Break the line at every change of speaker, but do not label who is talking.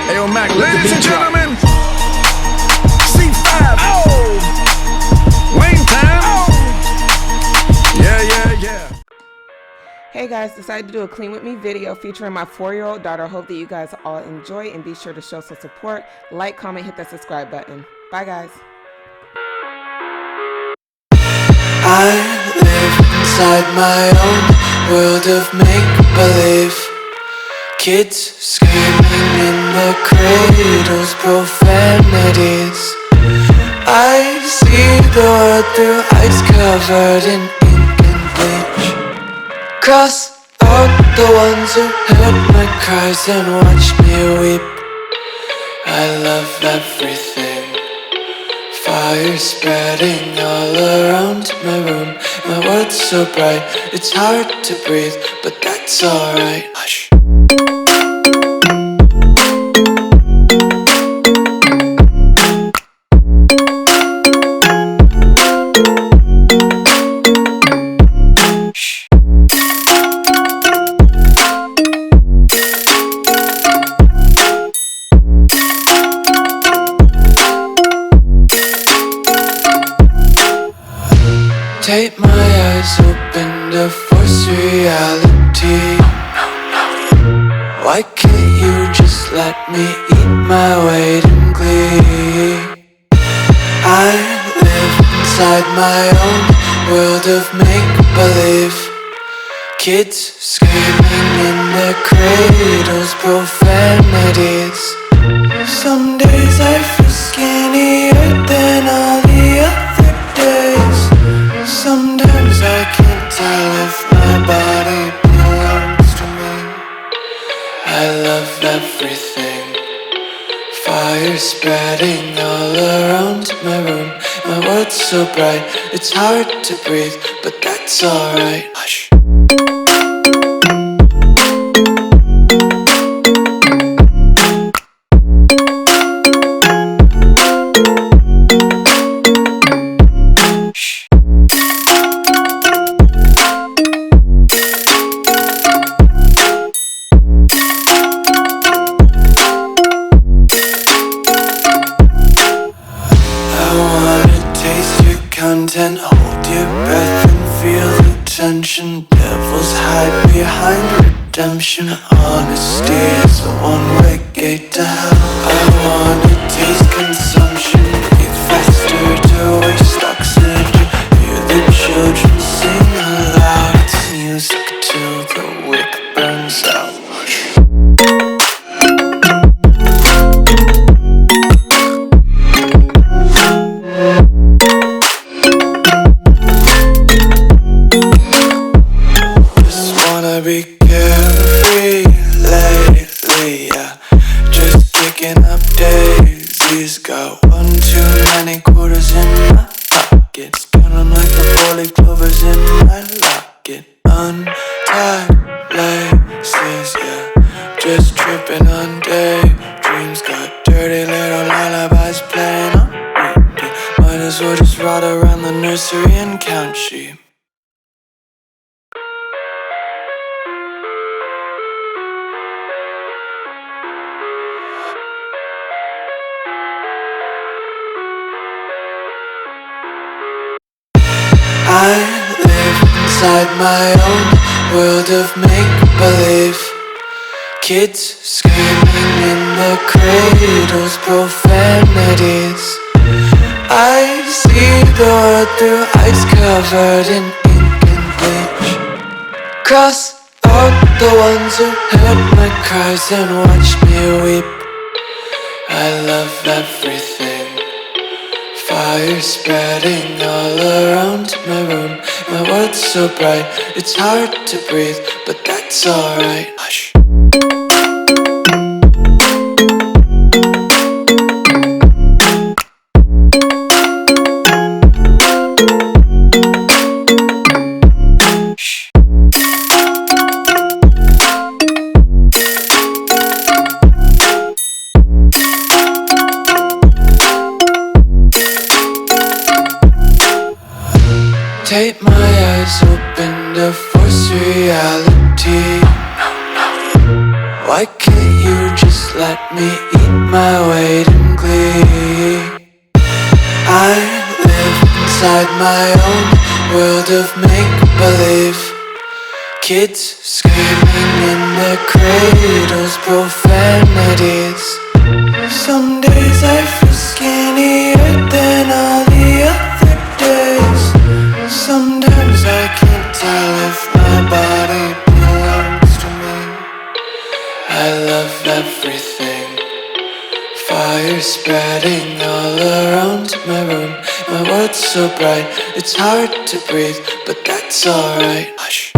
Ayo, Mac, ladies and gentlemen, C5. Oh, Wayne time. Oh, yeah.
Hey guys, decided to do a clean with me video featuring my 4-year-old daughter. Hope that you guys all enjoy and be sure to show some support. Like, comment, hit that subscribe button. Bye guys.
I live inside my own world of make-believe. Kids screaming in their cradles, profanities. I see the world through ice covered in ink and bleach. Cross out the ones who heard my cries and watched me weep. I love everything. Fire spreading all around my room. My world's so bright, it's hard to breathe, but that's alright. Hush. Take my eyes open to force reality. Why can't you just let me eat my weight in glee? I live inside my own world of make-believe. Kids screaming in their cradles, profanities. Some days I feel skinnier than all the other days. Sometimes I can't tell if my body belongs to me. I love everything. Fire spreading all around my room. My world's so bright, it's hard to breathe, but that's alright. Hush. Content, hold your breath and feel the tension. Devils hide behind redemption. Honesty is a one-way gate to hell. I wanna taste consumption. Breathe faster to waste oxygen. Hear the children sing aloud. It's music till the wick burns out. Be carefree lately, yeah. Just picking up daisies. Got one too many quarters in my pockets. Counting like the 4-leaf clovers in my locket. Untied laces, yeah. Just tripping on daydreams. Got dirty little lullabies playing on repeat. Might as well just ride around the nursery and count sheep. I live inside my own world of make-believe. Kids screaming in their cradles, profanities. I see the world through ice covered in ink and bleach. Cross out the ones who heard my cries and watched me weep. I love everything. Fire spreading all around my room. My world's so bright, it's hard to breathe, but that's alright. Hush. Take my eyes open to force reality. that you just let me eat my weight in glee. I live inside my own world of make-believe. Kids screaming in their cradles, profanities. Some days I feel skinnier than all the other days. Sometimes I can't tell if my body belongs to me. I love everything. Fire spreading all around my room. My world's so bright, it's hard to breathe, but that's alright. Hush.